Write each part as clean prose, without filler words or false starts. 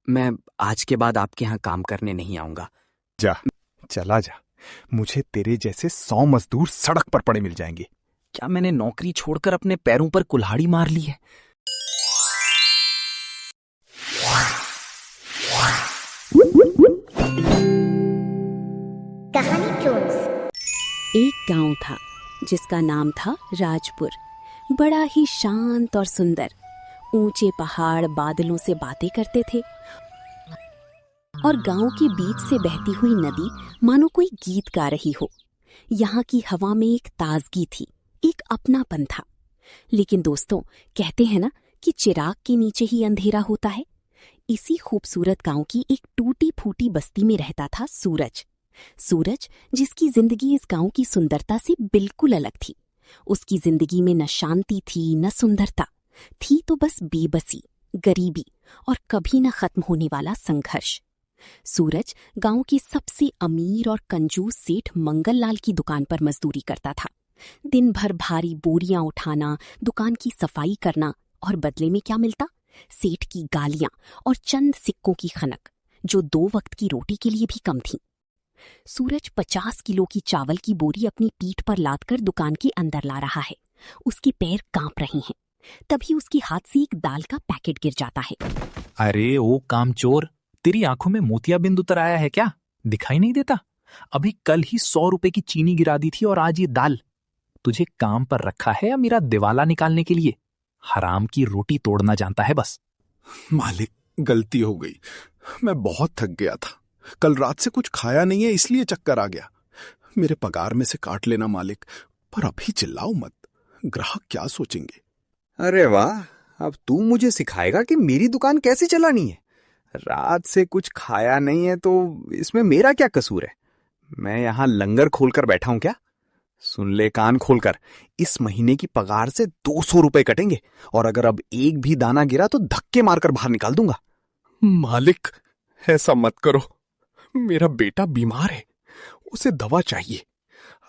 मैं आज के बाद आपके यहाँ काम करने नहीं आऊंगा। जा, चला जा। मुझे तेरे जैसे 100 मजदूर सड़क पर पड़े मिल जाएंगे। क्या मैंने नौकरी छोड़कर अपने पैरों पर कुल्हाड़ी मार ली है? कहानी जोन्स। एक गांव था जिसका नाम था राजपुर। बड़ा ही शांत और सुंदर। ऊंचे पहाड़ बादलों से बातें करते थे और गांव के बीच से बहती हुई नदी मानो कोई गीत गा रही हो। यहाँ की हवा में एक ताजगी थी, एक अपनापन था। लेकिन दोस्तों, कहते हैं ना कि चिराग के नीचे ही अंधेरा होता है। इसी खूबसूरत गांव की एक टूटी फूटी बस्ती में रहता था सूरज। सूरज जिसकी जिंदगी इस गांव की सुंदरता से बिल्कुल अलग थी। उसकी जिंदगी में न शांति थी न सुंदरता थी, तो बस बेबसी, गरीबी और कभी न खत्म होने वाला संघर्ष। सूरज गांव के सबसे अमीर और कंजूस सेठ मंगल लाल की दुकान पर मजदूरी करता था। दिन भर भारी बोरियां उठाना, दुकान की सफाई करना, और बदले में क्या मिलता? सेठ की गालियां और चंद सिक्कों की खनक, जो 2 वक्त की रोटी के लिए भी कम थी। सूरज 50 किलो की चावल की बोरी अपनी पीठ पर लादकर दुकान के अंदर ला रहा है। उसके पैर कांप रहे हैं। तभी उसके हाथ से एक दाल का पैकेट गिर जाता है। अरे ओ कामचोर, तेरी आंखों में मोतियाबिंद उतर आया है क्या? दिखाई नहीं देता? अभी कल ही 100 रुपए की चीनी गिरा दी थी और आज ये दाल। तुझे काम पर रखा है या मेरा दिवाला निकालने के लिए? हराम की रोटी तोड़ना जानता है बस। मालिक, गलती हो गई। मैं बहुत थक गया था। कल रात से कुछ खाया नहीं है, इसलिए चक्कर आ गया। मेरे पगार में से काट लेना मालिक, पर अभी चिल्लाओ मत। ग्राहक क्या सोचेंगे? अरे वाह, अब तू मुझे सिखाएगा कि मेरी दुकान कैसे चलानी है। रात से कुछ खाया नहीं है तो इसमें मेरा क्या कसूर है? मैं यहां लंगर खोलकर बैठा हूं क्या? सुन ले कान खोलकर, इस महीने की पगार से 200 रुपए कटेंगे, और अगर अब एक भी दाना गिरा तो धक्के मारकर बाहर निकाल दूंगा। मालिक, ऐसा मत करो। मेरा बेटा बीमार है, उसे दवा चाहिए।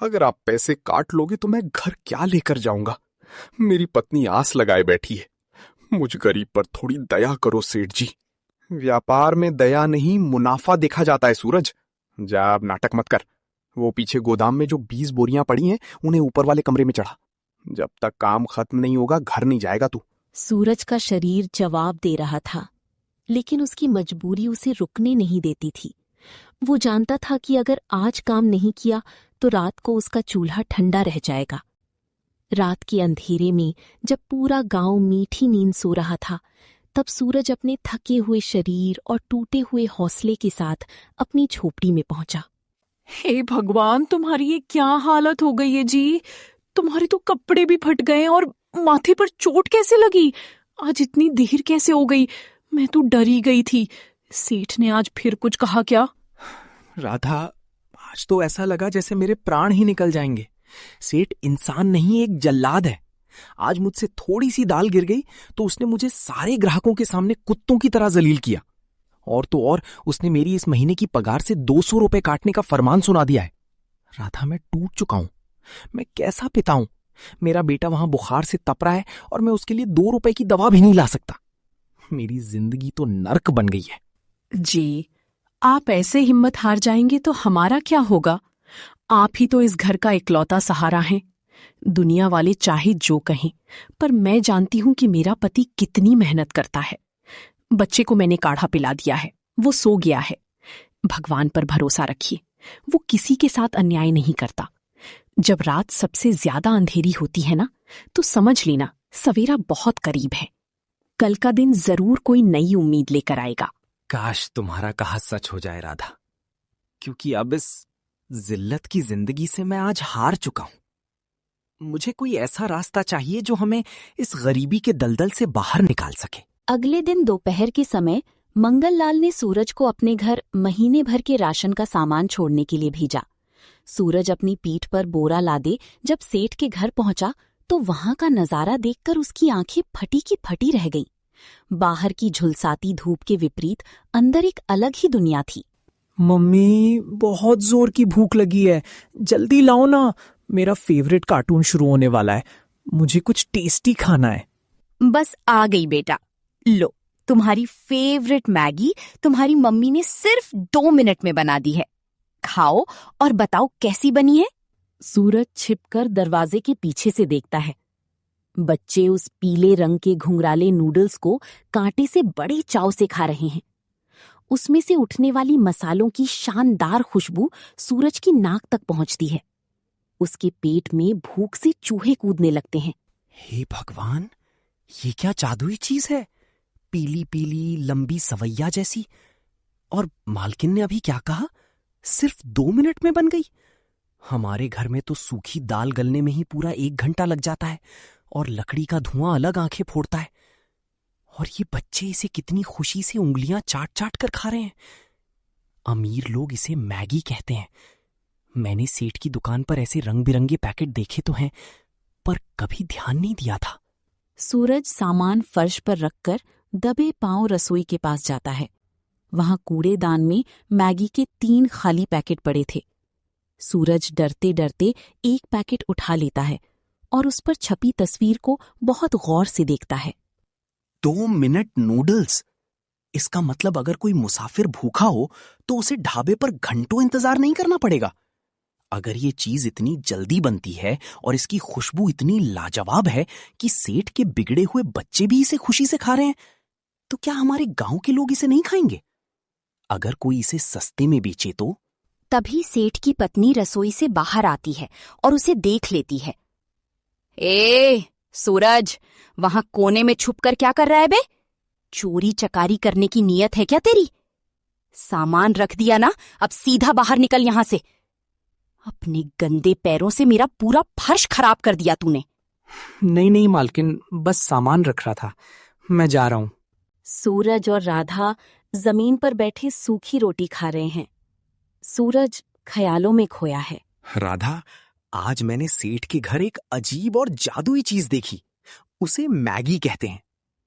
अगर आप पैसे काट लोगे तो मैं घर क्या लेकर जाऊंगा? मेरी पत्नी आस लगाए बैठी है। मुझ गरीब पर थोड़ी दया करो सेठ जी। व्यापार में दया नहीं, मुनाफा देखा जाता है सूरज। जा, अब नाटक मत कर। वो पीछे गोदाम में जो 20 बोरियां पड़ी हैं, उन्हें ऊपर वाले कमरे में चढ़ा। जब तक काम खत्म नहीं होगा घर नहीं जाएगा तू। सूरज का शरीर जवाब दे रहा था, लेकिन उसकी मजबूरी उसे रुकने नहीं देती थी। वो जानता था कि अगर आज काम नहीं किया तो रात को उसका चूल्हा ठंडा रह जाएगा। रात के अंधेरे में जब पूरा गांव मीठी नींद सो रहा था, तब सूरज अपने थके हुए शरीर और टूटे हुए हौसले के साथ अपनी झोपड़ी में पहुंचा। हे भगवान, तुम्हारी ये क्या हालत हो गई है जी? तुम्हारे तो कपड़े भी फट गए और माथे पर चोट कैसे लगी? आज इतनी देर कैसे हो गई? मैं तो डरी गई थी। सेठ ने आज फिर कुछ कहा क्या? राधा, आज तो ऐसा लगा जैसे मेरे प्राण ही निकल जाएंगे। सेठ इंसान नहीं, एक जल्लाद है। आज मुझसे थोड़ी सी दाल गिर गई तो उसने मुझे सारे ग्राहकों के सामने कुत्तों की तरह जलील किया। और तो और उसने मेरी इस महीने की पगार से 200 रुपए काटने का फरमान सुना दिया है। राधा, मैं टूट चुका हूं। मैं कैसा पिता हूं? मेरा बेटा वहां बुखार से तप रहा है और मैं उसके लिए 2 रुपए की दवा भी नहीं ला सकता। मेरी जिंदगी तो नर्क बन गई है। जी, आप ऐसे हिम्मत हार जाएंगे तो हमारा क्या होगा? आप ही तो इस घर का इकलौता सहारा हैं। दुनिया वाले चाहे जो कहें, पर मैं जानती हूं कि मेरा पति कितनी मेहनत करता है। बच्चे को मैंने काढ़ा पिला दिया है, वो सो गया है। भगवान पर भरोसा रखिए, वो किसी के साथ अन्याय नहीं करता। जब रात सबसे ज्यादा अंधेरी होती है ना, तो समझ लेना सवेरा बहुत करीब है। कल का दिन जरूर कोई नई उम्मीद लेकर आएगा। काश तुम्हारा कहा सच हो जाए राधा, क्योंकि अब इस जिल्लत की जिंदगी से मैं आज हार चुका हूं। मुझे कोई ऐसा रास्ता चाहिए जो हमें इस गरीबी के दलदल से बाहर निकाल सके। अगले दिन दोपहर के समय मंगल लाल ने सूरज को अपने घर महीने भर के राशन का सामान छोड़ने के लिए भेजा। सूरज अपनी पीठ पर बोरा लादे जब सेठ के घर पहुंचा तो वहां का नजारा देखकर उसकी आंखें फटी की फटी रह गईं। बाहर की झुलसाती धूप के विपरीत अंदर एक अलग ही दुनिया थी। मम्मी, बहुत जोर की भूख लगी है, जल्दी लाओ ना। मेरा फेवरेट कार्टून शुरू होने वाला है, मुझे कुछ टेस्टी खाना है। बस आ गई बेटा, लो तुम्हारी फेवरेट मैगी तुम्हारी मम्मी ने सिर्फ 2 मिनट में बना दी है। खाओ और बताओ कैसी बनी है। सूरज छिपकर दरवाजे के पीछे से देखता है। बच्चे उस पीले रंग के घुंघराले नूडल्स को कांटे से बड़े चाव से खा रहे हैं। उसमें से उठने वाली मसालों की शानदार खुशबू सूरज की नाक तक पहुंचती है। उसके पेट में भूख से चूहे कूदने लगते हैं। हे भगवान, ये क्या जादुई चीज है? पीली पीली लंबी सवैया जैसी। और मालकिन ने अभी क्या कहा? सिर्फ 2 मिनट में बन गई। हमारे घर में तो सूखी दाल गलने में ही पूरा 1 घंटा लग जाता है और लकड़ी का धुआं अलग आंखें फोड़ता है। और ये बच्चे इसे कितनी खुशी से उंगलियां चाट चाट कर खा रहे हैं। अमीर लोग इसे मैगी कहते हैं। मैंने सेठ की दुकान पर ऐसे रंग बिरंगे पैकेट देखे तो हैं, पर कभी ध्यान नहीं दिया था। सूरज सामान फर्श पर रखकर दबे पांव रसोई के पास जाता है। वहां कूड़ेदान में मैगी के 3 खाली पैकेट पड़े थे। सूरज डरते डरते एक पैकेट उठा लेता है और उस पर छपी तस्वीर को बहुत गौर से देखता है। 2 मिनट नूडल्स। इसका मतलब अगर कोई मुसाफिर भूखा हो तो उसे ढाबे पर घंटों इंतजार नहीं करना पड़ेगा। अगर ये चीज इतनी जल्दी बनती है और इसकी खुशबू इतनी लाजवाब है कि सेठ के बिगड़े हुए बच्चे भी इसे खुशी से खा रहे हैं, तो क्या हमारे गांव के लोग इसे नहीं खाएंगे? अगर कोई इसे सस्ते में बेचे तो? तभी सेठ की पत्नी रसोई से बाहर आती है और उसे देख लेती है। ए सूरज, वहां कोने में छुपकर क्या कर रहा है बे? चोरी चकारी करने की नीयत है क्या तेरी? सामान रख दिया ना, अब सीधा बाहर निकल यहां से। अपने गंदे पैरों से मेरा पूरा फर्श खराब कर दिया तूने। नहीं नहीं मालकिन, बस सामान रख रहा था, मैं जा रहा हूं। सूरज और राधा जमीन पर बैठे सूखी रोटी खा रहे हैं। सूरज ख्यालों में खोया है। राधा, आज मैंने सेठ के घर एक अजीब और जादुई चीज देखी। उसे मैगी कहते हैं।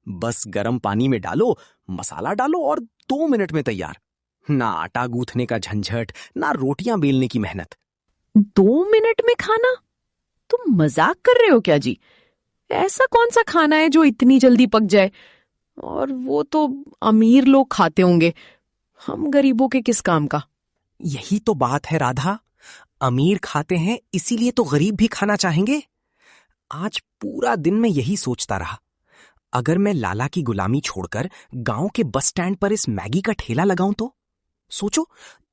बस गर्म पानी में डालो, मसाला डालो और 2 मिनट में तैयार। ना आटा गूंथने का झंझट, ना रोटियां बेलने की मेहनत। 2 मिनट में खाना? तुम मजाक कर रहे हो क्या जी? ऐसा कौन सा खाना है जो इतनी जल्दी पक जाए? और वो तो अमीर लोग खाते होंगे, हम गरीबों के किस काम का? यही तो बात है राधा, अमीर खाते हैं इसीलिए तो गरीब भी खाना चाहेंगे। आज पूरा दिन मैं यही सोचता रहा, अगर मैं लाला की गुलामी छोड़कर गांव के बस स्टैंड पर इस मैगी का ठेला लगाऊं तो? सोचो,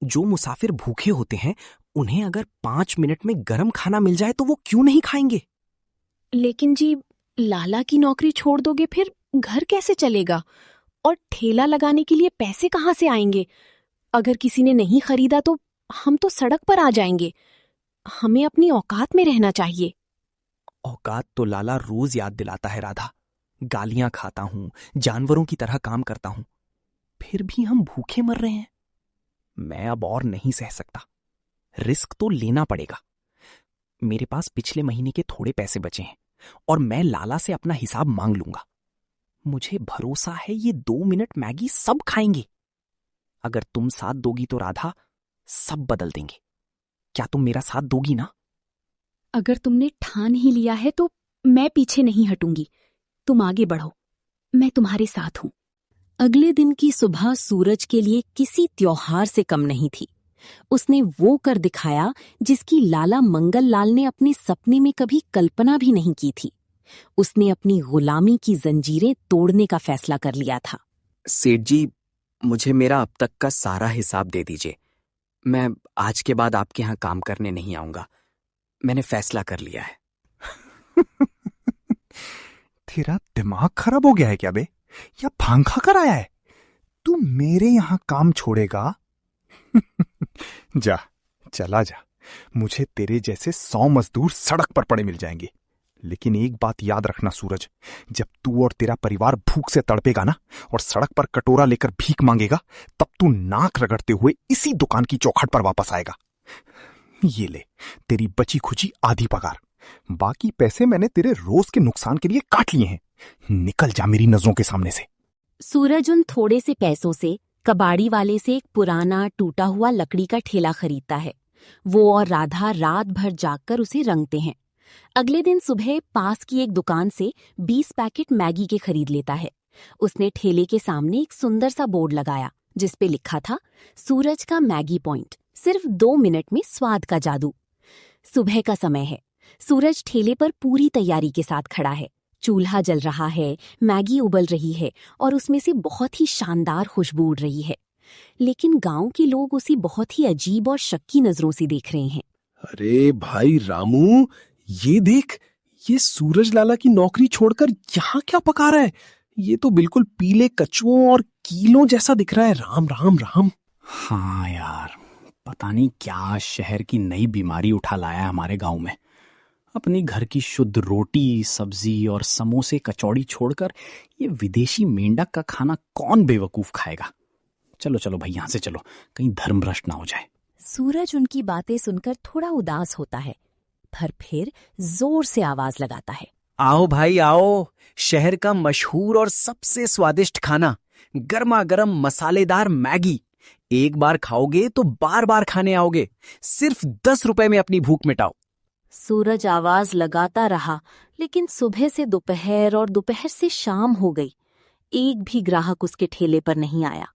जो मुसाफिर भूखे होते हैं उन्हें अगर 5 मिनट में गर्म खाना मिल जाए तो वो क्यों नहीं खाएंगे? लेकिन जी, लाला की नौकरी छोड़ दोगे फिर घर कैसे चलेगा? और ठेला लगाने के लिए पैसे कहाँ से आएंगे? अगर किसी ने नहीं खरीदा तो हम तो सड़क पर आ जाएंगे। हमें अपनी औकात में रहना चाहिए। औकात तो लाला रोज याद दिलाता है राधा। गालियां खाता हूं, जानवरों की तरह काम करता हूं, फिर भी हम भूखे मर रहे हैं। मैं अब और नहीं सह सकता, रिस्क तो लेना पड़ेगा। मेरे पास पिछले महीने के थोड़े पैसे बचे हैं और मैं लाला से अपना हिसाब मांग लूंगा। मुझे भरोसा है ये 2 मिनट मैगी सब खाएंगे। अगर तुम साथ दोगी तो राधा, सब बदल देंगे। क्या तुम मेरा साथ दोगी ना? अगर तुमने ठान ही लिया है तो मैं पीछे नहीं हटूंगी। तुम आगे बढ़ो, मैं तुम्हारे साथ हूं। अगले दिन की सुबह सूरज के लिए किसी त्योहार से कम नहीं थी। उसने वो कर दिखाया जिसकी लाला मंगल लाल ने अपने सपने में कभी कल्पना भी नहीं की थी। उसने अपनी गुलामी की जंजीरें तोड़ने का फैसला कर लिया था। सेठ जी, मुझे मेरा अब तक का सारा हिसाब दे दीजिए। मैं आज के बाद आपके यहाँ काम करने नहीं आऊंगा। मैंने फैसला कर लिया है। तेरा दिमाग खराब हो गया है क्या बे? या भांग खाकर आया है? तू मेरे यहां काम छोड़ेगा? जा, चला जा। मुझे तेरे जैसे 100 मजदूर सड़क पर पड़े मिल जाएंगे। लेकिन एक बात याद रखना सूरज, जब तू और तेरा परिवार भूख से तड़पेगा ना और सड़क पर कटोरा लेकर भीख मांगेगा, तब तू नाक रगड़ते हुए इसी दुकान की चौखट पर वापस आएगा। ये ले तेरी बची खुची आधी पगार। बाकी पैसे मैंने तेरे रोज के नुकसान के लिए काट लिए हैं। निकल जा मेरी नजरों के सामने से। सूरज उन थोड़े से पैसों से कबाड़ी वाले से एक पुराना टूटा हुआ लकड़ी का ठेला खरीदता है। वो और राधा रात भर जागकर उसे रंगते हैं। अगले दिन सुबह पास की एक दुकान से 20 पैकेट मैगी के खरीद लेता है उसने ठेले के सामने एक सुंदर सा बोर्ड लगाया जिस पे लिखा था सूरज का मैगी पॉइंट, सिर्फ 2 मिनट में स्वाद का जादू। सुबह का समय है। सूरज ठेले पर पूरी तैयारी के साथ खड़ा है। चूल्हा जल रहा है, मैगी उबल रही है और उसमें से बहुत ही शानदार खुशबू उड़ रही है। लेकिन गांव के लोग उसे बहुत ही अजीब और शक्की नजरों से देख रहे हैं। अरे भाई रामू, ये देख, ये सूरज लाला की नौकरी छोड़कर यहाँ क्या पका रहा है? ये तो बिल्कुल पीले कछुओं और कीलों जैसा दिख रहा है। राम राम राम। हाँ यार, पता नहीं क्या शहर की नई बीमारी उठा लाया है हमारे गांव में। अपनी घर की शुद्ध रोटी, सब्जी और समोसे कचौड़ी छोड़कर ये विदेशी मेंढक का खाना कौन बेवकूफ खाएगा। चलो चलो भाई, यहां से चलो, कहीं धर्म भ्रष्ट ना हो जाए। सूरज उनकी बातें सुनकर थोड़ा उदास होता है, पर फिर जोर से आवाज लगाता है। आओ भाई आओ, शहर का मशहूर और सबसे स्वादिष्ट खाना, गर्मा गर्म मसालेदार मैगी। एक बार खाओगे तो बार बार खाने आओगे। सिर्फ 10 रुपए में अपनी भूख मिटाओ। सूरज आवाज लगाता रहा, लेकिन सुबह से दोपहर और दोपहर से शाम हो गई। एक भी ग्राहक उसके ठेले पर नहीं आया।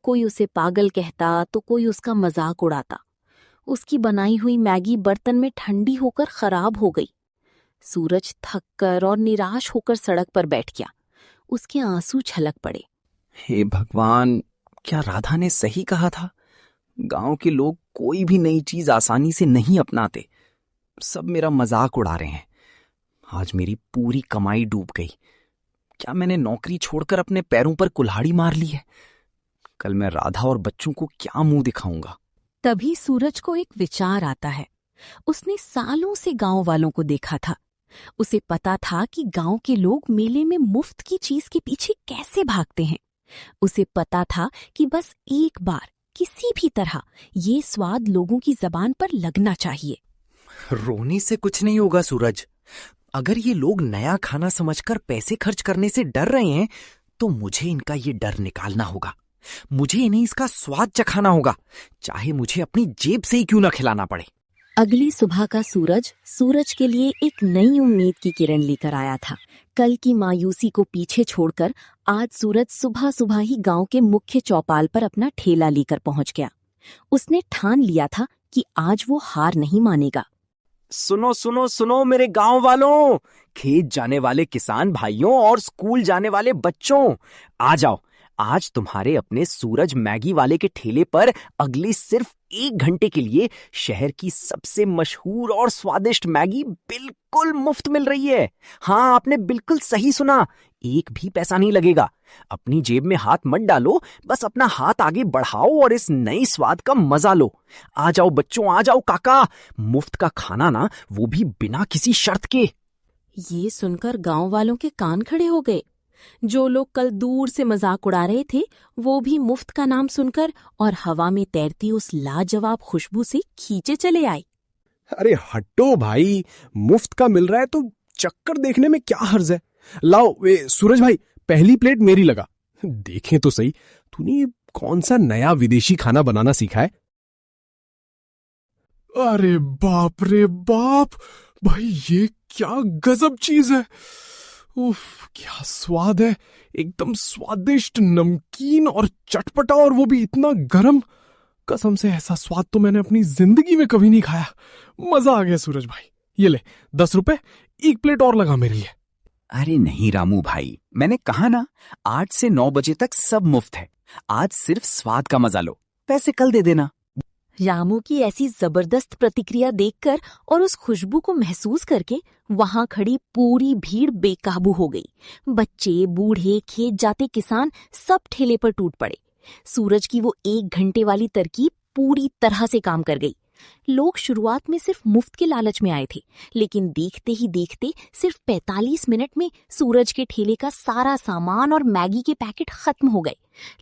कोई उसे पागल कहता तो कोई उसका मजाक उड़ाता। उसकी बनाई हुई मैगी बर्तन में ठंडी होकर खराब हो गई। सूरज थक कर और निराश होकर सड़क पर बैठ गया। उसके आंसू छलक पड़े। हे भगवान, क्या राधा ने सही कहा था? गांव के लोग कोई भी नई चीज आसानी से नहीं अपनाते। सब मेरा मजाक उड़ा रहे हैं। आज मेरी पूरी कमाई डूब गई। क्या मैंने नौकरी छोड़कर अपने पैरों पर कुल्हाड़ी मार ली है? कल मैं राधा और बच्चों को क्या मुंह दिखाऊंगा? तभी सूरज को एक विचार आता है। उसने सालों से गांव वालों को देखा था। उसे पता था कि गांव के लोग मेले में मुफ्त की चीज के पीछे कैसे भागते हैं। उसे पता था कि बस एक बार किसी भी तरह ये स्वाद लोगों की जबान पर लगना चाहिए। रोने से कुछ नहीं होगा सूरज। अगर ये लोग नया खाना समझकर पैसे खर्च करने से डर रहे हैं तो मुझे इनका ये डर निकालना होगा। मुझे इन्हें इसका स्वाद चखाना होगा, चाहे मुझे अपनी जेब से ही क्यों ना खिलाना पड़े। अगली सुबह का सूरज के लिए एक नई उम्मीद की किरण लेकर आया था। कल की मायूसी को पीछे छोड़कर आज सूरज सुबह सुबह ही गांव के मुख्य चौपाल पर अपना ठेला लेकर पहुंच गया। उसने ठान लिया था कि आज वो हार नहीं मानेगा। सुनो सुनो सुनो मेरे गांव वालों, खेत जाने वाले किसान भाइयों और स्कूल जाने वाले बच्चों, आ जाओ। आज तुम्हारे अपने सूरज मैगी वाले के ठेले पर अगले सिर्फ 1 घंटे के लिए शहर की सबसे मशहूर और स्वादिष्ट मैगी बिल्कुल मुफ्त मिल रही है। हाँ, आपने बिल्कुल सही सुना, एक भी पैसा नहीं लगेगा। अपनी जेब में हाथ मत डालो, बस अपना हाथ आगे बढ़ाओ और इस नई स्वाद का मजा लो। आ जाओ बच्चों, आ जाओ काका, मुफ्त का खाना ना, वो भी बिना किसी शर्त के। ये सुनकर गांव वालों के कान खड़े हो गए। जो लोग कल दूर से मजाक उड़ा रहे थे वो भी मुफ्त का नाम सुनकर और हवा में तैरती उस लाजवाब खुशबू से खींचे चले आए। अरे हटो भाई, मुफ्त का मिल रहा है तो चक्कर देखने में क्या हर्ज है। लाओ सूरज भाई, पहली प्लेट मेरी लगा। देखें तो सही, तूने कौन सा नया विदेशी खाना बनाना सीखा है? अरे बाप रे बाप, भाई ये क्या गजब चीज है। उफ, क्या स्वाद है, एकदम स्वादिष्ट, नमकीन और चटपटा, और वो भी इतना गरम। कसम से ऐसा स्वाद तो मैंने अपनी जिंदगी में कभी नहीं खाया। मजा आ गया सूरज भाई। ये ले 10 रुपए, 1 प्लेट और लगा मेरे लिए। अरे नहीं रामू भाई, मैंने कहा ना 8 से 9 बजे तक सब मुफ्त है। आज सिर्फ स्वाद का मजा लो, पैसे कल दे देना। रामू की ऐसी जबरदस्त प्रतिक्रिया देखकर और उस खुशबू को महसूस करके वहां खड़ी पूरी भीड़ बेकाबू हो गई। बच्चे, बूढ़े, खेत जाते किसान सब ठेले पर टूट पड़े। सूरज की वो 1 घंटे वाली तरकीब पूरी तरह से काम कर गई। लोग शुरुआत में सिर्फ मुफ्त के लालच में आए थे, लेकिन देखते ही देखते सिर्फ 45 मिनट में सूरज के ठेले का सारा सामान और मैगी के पैकेट खत्म हो गए।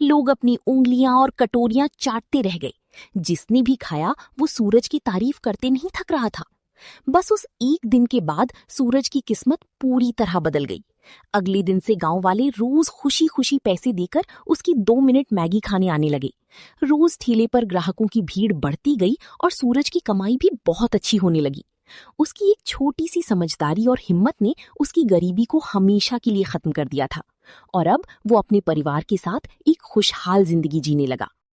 लोग अपनी उंगलियां और कटोरियां चाटते रह गए। जिसने भी खाया वो सूरज की तारीफ करते नहीं थक रहा था। बस उस एक दिन के बाद सूरज की किस्मत पूरी तरह बदल गई। अगले दिन से गांव वाले रोज खुशी खुशी पैसे देकर उसकी 2 मिनट मैगी खाने आने लगे। रोज ठेले पर ग्राहकों की भीड़ बढ़ती गई और सूरज की कमाई भी बहुत अच्छी होने लगी। उसकी एक छोटी सी समझदारी और हिम्मत ने उसकी गरीबी को हमेशा के लिए खत्म कर दिया था। और अब वो अपने परिवार के साथ एक खुशहाल जिंदगी जीने लगा।